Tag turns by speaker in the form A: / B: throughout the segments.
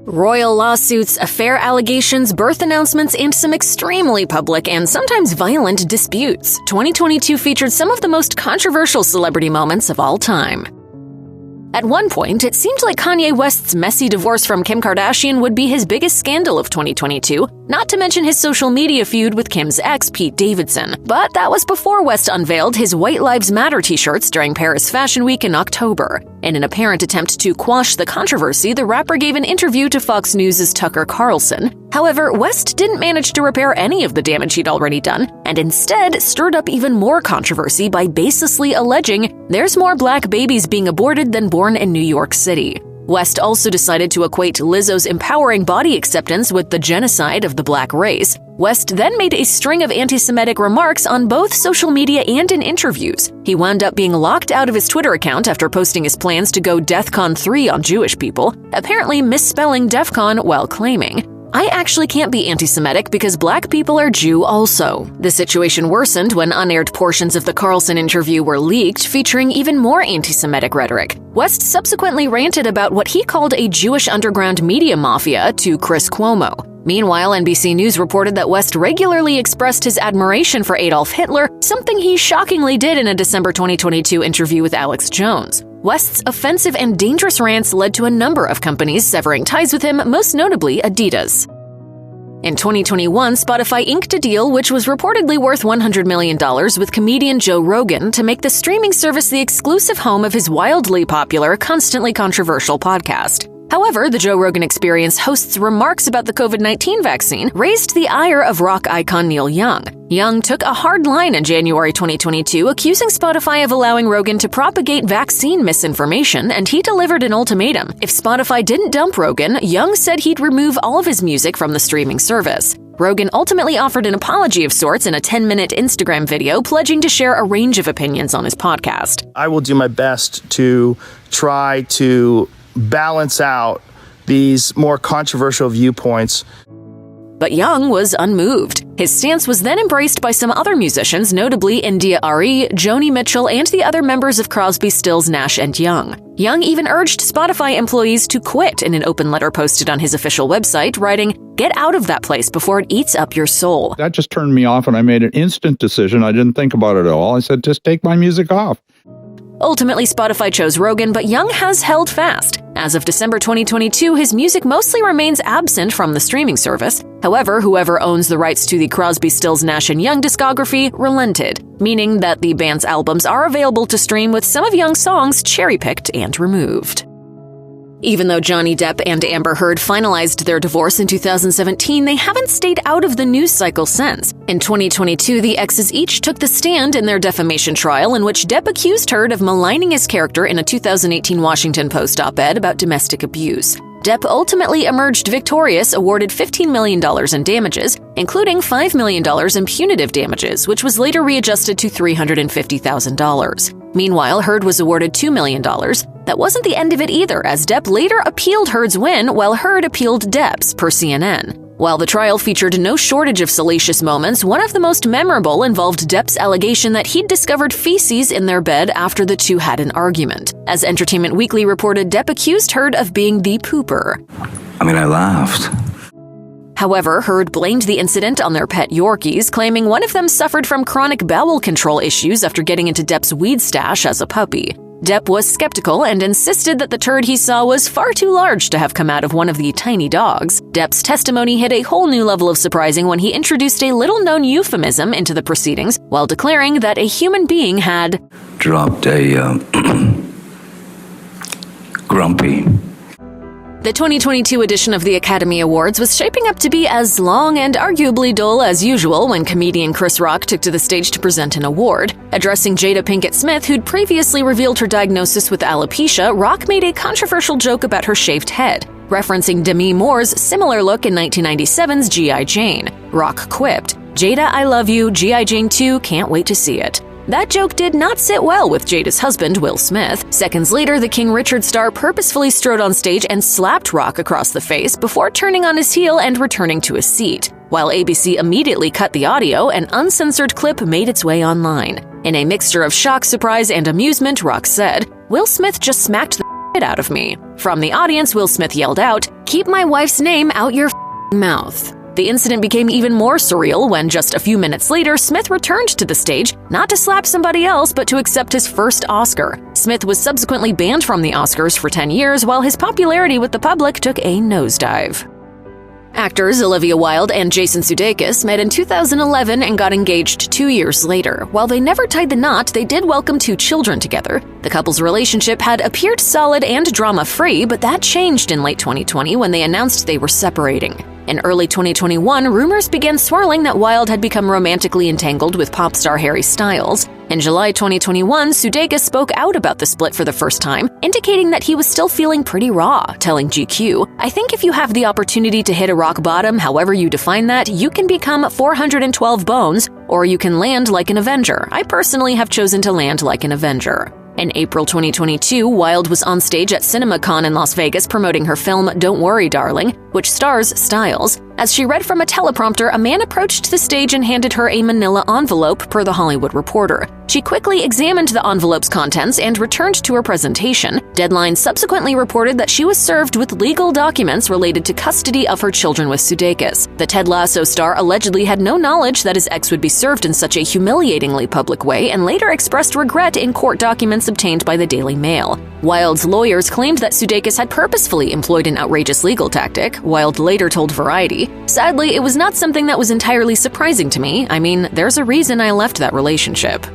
A: Royal lawsuits, affair allegations, birth announcements, and some extremely public and sometimes violent disputes. 2022 featured some of the most controversial celebrity moments of all time. At one point, it seemed like Kanye West's messy divorce from Kim Kardashian would be his biggest scandal of 2022, not to mention his social media feud with Kim's ex, Pete Davidson. But that was before West unveiled his White Lives Matter t-shirts during Paris Fashion Week in October. In an apparent attempt to quash the controversy, the rapper gave an interview to Fox News' Tucker Carlson. However, West didn't manage to repair any of the damage he'd already done, and instead stirred up even more controversy by baselessly alleging there's more black babies being aborted than born in New York City. West also decided to equate Lizzo's empowering body acceptance with the genocide of the black race. West then made a string of anti-Semitic remarks on both social media and in interviews. He wound up being locked out of his Twitter account after posting his plans to go DEFCON 3 on Jewish people, apparently misspelling DEFCON while claiming, "I actually can't be anti-Semitic because black people are Jew also." The situation worsened when unaired portions of the Carlson interview were leaked, featuring even more anti-Semitic rhetoric. West subsequently ranted about what he called a Jewish underground media mafia to Chris Cuomo. Meanwhile, NBC News reported that West regularly expressed his admiration for Adolf Hitler, something he shockingly did in a December 2022 interview with Alex Jones. West's offensive and dangerous rants led to a number of companies severing ties with him, most notably Adidas. In 2021, Spotify inked a deal which was reportedly worth $100 million with comedian Joe Rogan to make the streaming service the exclusive home of his wildly popular, constantly controversial podcast. However, the Joe Rogan Experience host's remarks about the COVID-19 vaccine raised the ire of rock icon Neil Young. Young took a hard line in January 2022, accusing Spotify of allowing Rogan to propagate vaccine misinformation, and he delivered an ultimatum. If Spotify didn't dump Rogan, Young said he'd remove all of his music from the streaming service. Rogan ultimately offered an apology of sorts in a 10-minute Instagram video, pledging to share a range of opinions on his podcast.
B: I will do my best to try to balance out these more controversial viewpoints.
A: But Young was unmoved. His stance was then embraced by some other musicians, notably India Arie, Joni Mitchell, and the other members of Crosby, Stills, Nash & Young. Young even urged Spotify employees to quit in an open letter posted on his official website, writing, "Get out of that place before it eats up your soul."
C: That just turned me off, and I made an instant decision. I didn't think about it at all. I said, just take my music off.
A: Ultimately, Spotify chose Rogan, but Young has held fast. As of December 2022, his music mostly remains absent from the streaming service. However, whoever owns the rights to the Crosby, Stills, Nash & Young discography relented, meaning that the band's albums are available to stream with some of Young's songs cherry-picked and removed. Even though Johnny Depp and Amber Heard finalized their divorce in 2017, they haven't stayed out of the news cycle since. In 2022, the exes each took the stand in their defamation trial, in which Depp accused Heard of maligning his character in a 2018 Washington Post op-ed about domestic abuse. Depp ultimately emerged victorious, awarded $15 million in damages, including $5 million in punitive damages, which was later readjusted to $350,000. Meanwhile, Heard was awarded $2 million. That wasn't the end of it either, as Depp later appealed Heard's win, while Heard appealed Depp's, per CNN. While the trial featured no shortage of salacious moments, one of the most memorable involved Depp's allegation that he'd discovered feces in their bed after the two had an argument. As Entertainment Weekly reported, Depp accused Heard of being the pooper.
D: I laughed.
A: However, Heard blamed the incident on their pet Yorkies, claiming one of them suffered from chronic bowel control issues after getting into Depp's weed stash as a puppy. Depp was skeptical and insisted that the turd he saw was far too large to have come out of one of the tiny dogs. Depp's testimony hit a whole new level of surprising when he introduced a little-known euphemism into the proceedings, while declaring that a human being had
D: dropped a grumpy.
A: The 2022 edition of the Academy Awards was shaping up to be as long and arguably dull as usual when comedian Chris Rock took to the stage to present an award. Addressing Jada Pinkett Smith, who'd previously revealed her diagnosis with alopecia, Rock made a controversial joke about her shaved head, referencing Demi Moore's similar look in 1997's G.I. Jane. Rock quipped, "Jada, I love you, G.I. Jane 2, can't wait to see it." That joke did not sit well with Jada's husband, Will Smith. Seconds later, the King Richard star purposefully strode on stage and slapped Rock across the face before turning on his heel and returning to his seat. While ABC immediately cut the audio, an uncensored clip made its way online. In a mixture of shock, surprise, and amusement, Rock said, "Will Smith just smacked the out of me. From the audience, Will Smith yelled out, "Keep my wife's name out your mouth." The incident became even more surreal when just a few minutes later, Smith returned to the stage, not to slap somebody else, but to accept his first Oscar. Smith was subsequently banned from the Oscars for 10 years, while his popularity with the public took a nosedive. Actors Olivia Wilde and Jason Sudeikis met in 2011 and got engaged 2 years later. While they never tied the knot, they did welcome 2 children together. The couple's relationship had appeared solid and drama-free, but that changed in late 2020 when they announced they were separating. In early 2021, rumors began swirling that Wilde had become romantically entangled with pop star Harry Styles. In July 2021, Sudeikis spoke out about the split for the first time, indicating that he was still feeling pretty raw, telling GQ, "I think if you have the opportunity to hit a rock bottom, however you define that, you can become 412 bones, or you can land like an Avenger. I personally have chosen to land like an Avenger." In April 2022, Wilde was on stage at CinemaCon in Las Vegas promoting her film Don't Worry, Darling, which stars Styles. As she read from a teleprompter, a man approached the stage and handed her a manila envelope, per The Hollywood Reporter. She quickly examined the envelope's contents and returned to her presentation. Deadline subsequently reported that she was served with legal documents related to custody of her children with Sudeikis. The Ted Lasso star allegedly had no knowledge that his ex would be served in such a humiliatingly public way and later expressed regret in court documents obtained by the Daily Mail. Wilde's lawyers claimed that Sudeikis had purposefully employed an outrageous legal tactic. Wilde later told Variety, "Sadly, it was not something that was entirely surprising to me. I mean, there's a reason I left that relationship."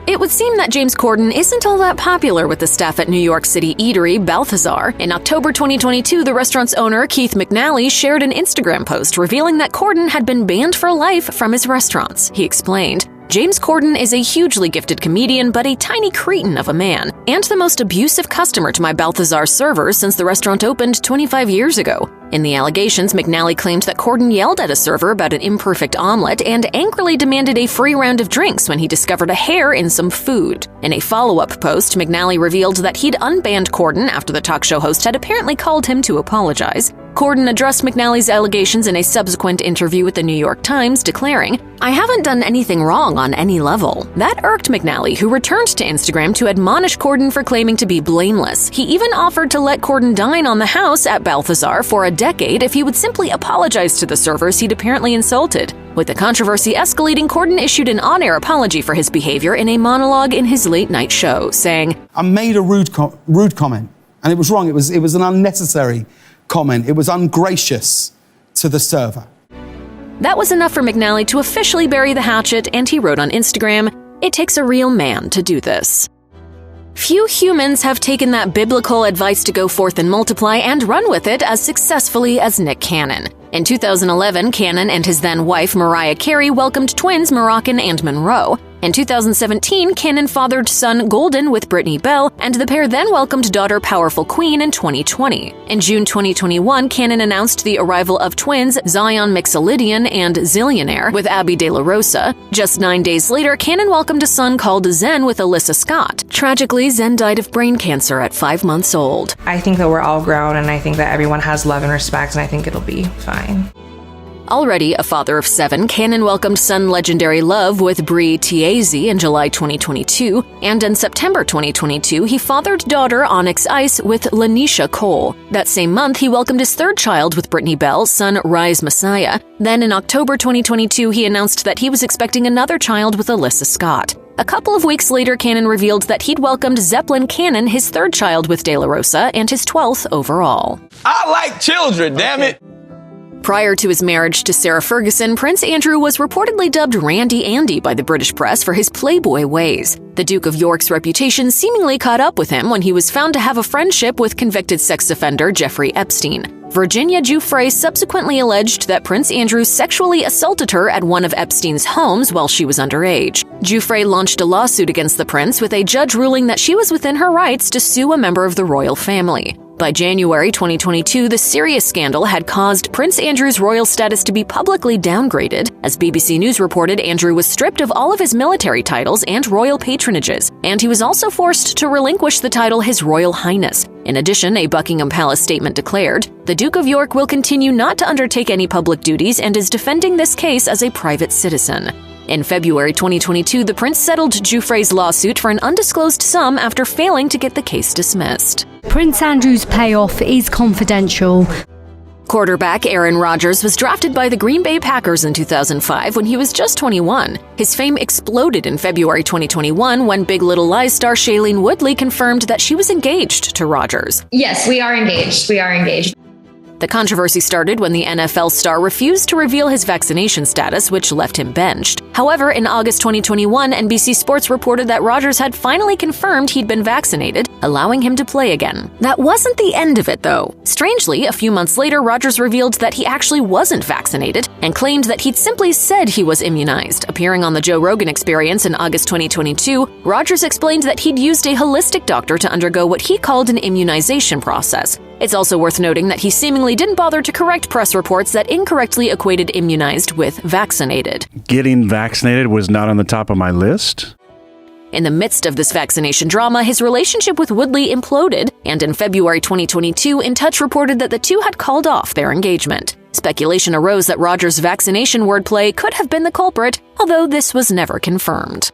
A: It would seem that James Corden isn't all that popular with the staff at New York City eatery Balthazar. In October 2022, the restaurant's owner, Keith McNally, shared an Instagram post revealing that Corden had been banned for life from his restaurants. He explained, "James Corden is a hugely gifted comedian, but a tiny cretin of a man, and the most abusive customer to my Balthazar servers since the restaurant opened 25 years ago." In the allegations, McNally claimed that Corden yelled at a server about an imperfect omelet and angrily demanded a free round of drinks when he discovered a hair in some food. In a follow-up post, McNally revealed that he'd unbanned Corden after the talk show host had apparently called him to apologize. Corden addressed McNally's allegations in a subsequent interview with the New York Times, declaring, "I haven't done anything wrong on any level." That irked McNally, who returned to Instagram to admonish Corden for claiming to be blameless. He even offered to let Corden dine on the house at Balthazar for a decade if he would simply apologize to the servers he'd apparently insulted. With the controversy escalating, Corden issued an on-air apology for his behavior in a monologue in his late-night show, saying,
E: "I made a rude comment, and it was wrong. It was an unnecessary comment. It was ungracious to the server."
A: That was enough for McNally to officially bury the hatchet, and he wrote on Instagram, "It takes a real man to do this." Few humans have taken that biblical advice to go forth and multiply and run with it as successfully as Nick Cannon. In 2011, Cannon and his then-wife Mariah Carey welcomed twins Moroccan and Monroe. In 2017, Cannon fathered son Golden with Brittany Bell, and the pair then welcomed daughter Powerful Queen in 2020. In June 2021, Cannon announced the arrival of twins Zion Mixolydian and Zillionaire with Abby De La Rosa. Just 9 days later, Cannon welcomed a son called Zen with Alyssa Scott. Tragically, Zen died of brain cancer at 5 months old.
F: I think that we're all grown, and I think that everyone has love and respect, and I think it'll be fine.
A: Already a father of 7, Cannon welcomed son Legendary Love with Brie Tiazi in July 2022, and in September 2022, he fathered daughter Onyx Ice with Lanisha Cole. That same month, he welcomed his third child with Brittany Bell, son Rise Messiah. Then in October 2022, he announced that he was expecting another child with Alyssa Scott. A couple of weeks later, Cannon revealed that he'd welcomed Zeppelin Cannon, his third child with De La Rosa, and his 12th overall.
G: I like children, damn it!
A: Prior to his marriage to Sarah Ferguson, Prince Andrew was reportedly dubbed Randy Andy by the British press for his playboy ways. The Duke of York's reputation seemingly caught up with him when he was found to have a friendship with convicted sex offender Jeffrey Epstein. Virginia Giuffre subsequently alleged that Prince Andrew sexually assaulted her at one of Epstein's homes while she was underage. Giuffre launched a lawsuit against the prince, with a judge ruling that she was within her rights to sue a member of the royal family. By January 2022, the serious scandal had caused Prince Andrew's royal status to be publicly downgraded. As BBC News reported, Andrew was stripped of all of his military titles and royal patronages, and he was also forced to relinquish the title His Royal Highness. In addition, a Buckingham Palace statement declared, "The Duke of York will continue not to undertake any public duties and is defending this case as a private citizen." In February 2022, the prince settled Giuffre's lawsuit for an undisclosed sum after failing to get the case dismissed.
H: Prince Andrew's payoff is confidential.
A: Quarterback Aaron Rodgers was drafted by the Green Bay Packers in 2005 when he was just 21. His fame exploded in February 2021 when Big Little Lies star Shailene Woodley confirmed that she was engaged to Rodgers.
I: Yes, we are engaged. We are engaged.
A: The controversy started when the NFL star refused to reveal his vaccination status, which left him benched. However, in August 2021, NBC Sports reported that Rodgers had finally confirmed he'd been vaccinated, allowing him to play again. That wasn't the end of it, though. Strangely, a few months later, Rodgers revealed that he actually wasn't vaccinated and claimed that he'd simply said he was immunized. Appearing on the Joe Rogan Experience in August 2022, Rodgers explained that he'd used a holistic doctor to undergo what he called an immunization process. It's also worth noting that he seemingly didn't bother to correct press reports that incorrectly equated immunized with vaccinated.
J: Getting vaccinated was not on the top of my list.
A: In the midst of this vaccination drama, his relationship with Woodley imploded, and in February 2022, In Touch reported that the two had called off their engagement. Speculation arose that Rodgers' vaccination wordplay could have been the culprit, although this was never confirmed.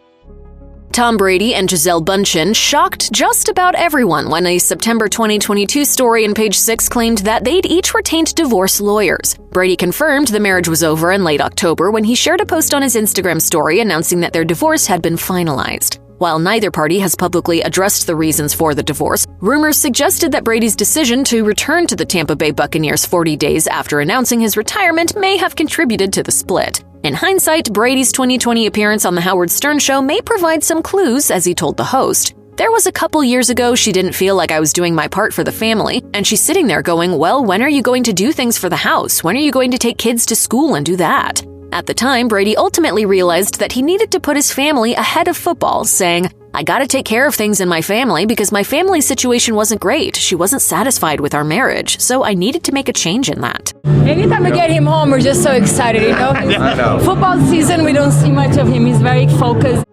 A: Tom Brady and Gisele Bündchen shocked just about everyone when a September 2022 story in Page Six claimed that they'd each retained divorce lawyers. Brady confirmed the marriage was over in late October when he shared a post on his Instagram story announcing that their divorce had been finalized. While neither party has publicly addressed the reasons for the divorce, rumors suggested that Brady's decision to return to the Tampa Bay Buccaneers 40 days after announcing his retirement may have contributed to the split. In hindsight, Brady's 2020 appearance on The Howard Stern Show may provide some clues, as he told the host. There was a couple years ago she didn't feel like I was doing my part for the family, and she's sitting there going, well, when are you going to do things for the house? When are you going to take kids to school and do that? At the time, Brady ultimately realized that he needed to put his family ahead of football, saying, I gotta take care of things in my family because my family's situation wasn't great. She wasn't satisfied with our marriage, so I needed to make a change in that.
K: Anytime we get him home, we're just so excited, you know?
J: I know.
K: Football season, we don't see much of him. He's very focused.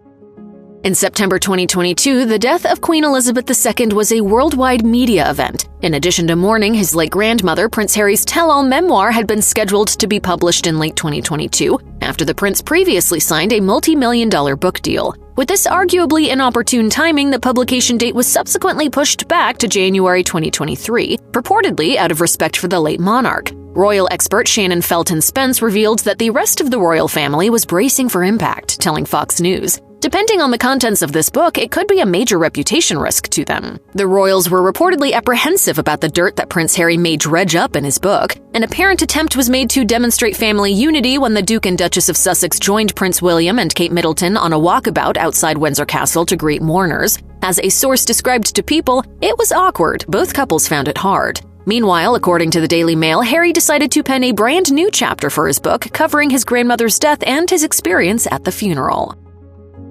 A: In September 2022, the death of Queen Elizabeth II was a worldwide media event. In addition to mourning his late grandmother, Prince Harry's tell-all memoir had been scheduled to be published in late 2022, after the prince previously signed a multi-million-dollar book deal. With this arguably inopportune timing, the publication date was subsequently pushed back to January 2023, purportedly out of respect for the late monarch. Royal expert Shannon Felton Spence revealed that the rest of the royal family was bracing for impact, telling Fox News. Depending on the contents of this book, it could be a major reputation risk to them. The royals were reportedly apprehensive about the dirt that Prince Harry may dredge up in his book. An apparent attempt was made to demonstrate family unity when the Duke and Duchess of Sussex joined Prince William and Kate Middleton on a walkabout outside Windsor Castle to greet mourners. As a source described to People, it was awkward. Both couples found it hard. Meanwhile, according to the Daily Mail, Harry decided to pen a brand new chapter for his book, covering his grandmother's death and his experience at the funeral.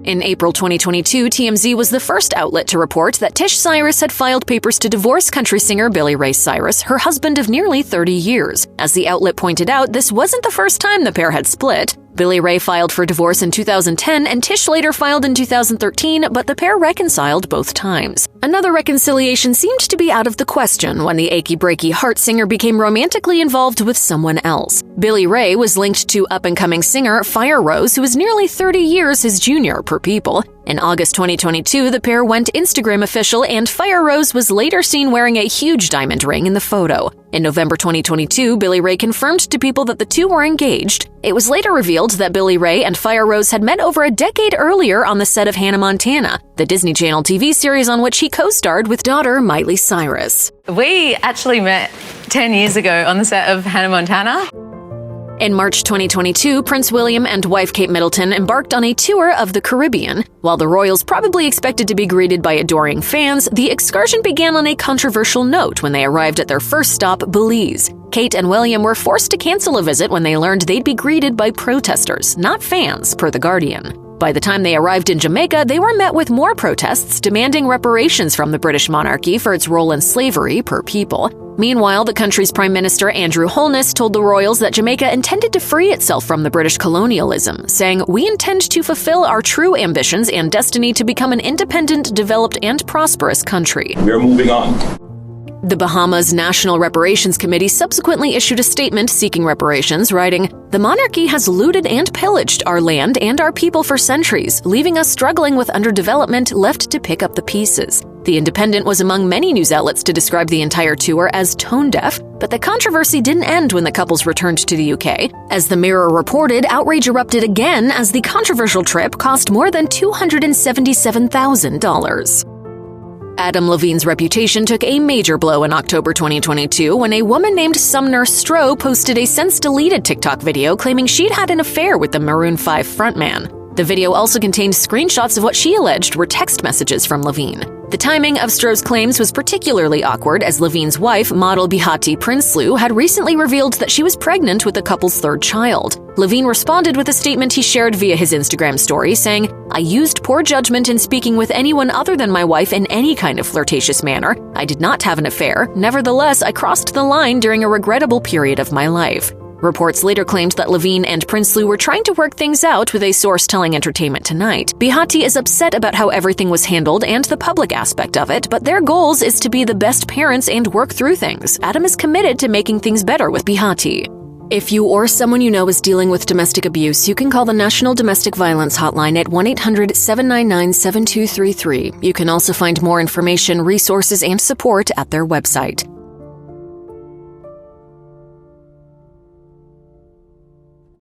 A: In April 2022, TMZ was the first outlet to report that Tish Cyrus had filed papers to divorce country singer Billy Ray Cyrus, her husband of nearly 30 years. As the outlet pointed out, this wasn't the first time the pair had split. Billy Ray filed for divorce in 2010 and Tish later filed in 2013, but the pair reconciled both times. Another reconciliation seemed to be out of the question when the achy-breaky heart singer became romantically involved with someone else. Billy Ray was linked to up-and-coming singer Fire Rose, who was nearly 30 years his junior per People. In August 2022, the pair went Instagram official, and Fire Rose was later seen wearing a huge diamond ring in the photo. In November 2022, Billy Ray confirmed to People that the two were engaged. It was later revealed that Billy Ray and Fire Rose had met over a decade earlier on the set of Hannah Montana, the Disney Channel TV series on which he co-starred with daughter Miley Cyrus.
L: We actually met 10 years ago on the set of Hannah Montana.
A: In March 2022, Prince William and wife Kate Middleton embarked on a tour of the Caribbean. While the royals probably expected to be greeted by adoring fans, the excursion began on a controversial note when they arrived at their first stop, Belize. Kate and William were forced to cancel a visit when they learned they'd be greeted by protesters, not fans, per The Guardian. By the time they arrived in Jamaica, they were met with more protests demanding reparations from the British monarchy for its role in slavery, per People. Meanwhile, the country's Prime Minister Andrew Holness told the royals that Jamaica intended to free itself from the British colonialism, saying, "We intend to fulfill our true ambitions and destiny to become an independent, developed, and prosperous country."
G: We're moving on.
A: The Bahamas National Reparations Committee subsequently issued a statement seeking reparations, writing, "The monarchy has looted and pillaged our land and our people for centuries, leaving us struggling with underdevelopment left to pick up the pieces." The Independent was among many news outlets to describe the entire tour as tone-deaf, but the controversy didn't end when the couples returned to the UK. As the Mirror reported, outrage erupted again as the controversial trip cost more than $277,000. Adam Levine's reputation took a major blow in October 2022 when a woman named Sumner Stroh posted a since-deleted TikTok video claiming she'd had an affair with the Maroon 5 frontman. The video also contained screenshots of what she alleged were text messages from Levine. The timing of Stroh's claims was particularly awkward as Levine's wife, model Bihati Prinsloo, had recently revealed that she was pregnant with the couple's third child. Levine responded with a statement he shared via his Instagram story saying, "I used poor judgment in speaking with anyone other than my wife in any kind of flirtatious manner. I did not have an affair. Nevertheless, I crossed the line during a regrettable period of my life." Reports later claimed that Levine and Prinsloo were trying to work things out, with a source telling Entertainment Tonight. Bihati is upset about how everything was handled and the public aspect of it, but their goals is to be the best parents and work through things. Adam is committed to making things better with Bihati. If you or someone you know is dealing with domestic abuse, you can call the National Domestic Violence Hotline at 1-800-799-7233. You can also find more information, resources, and support at their website.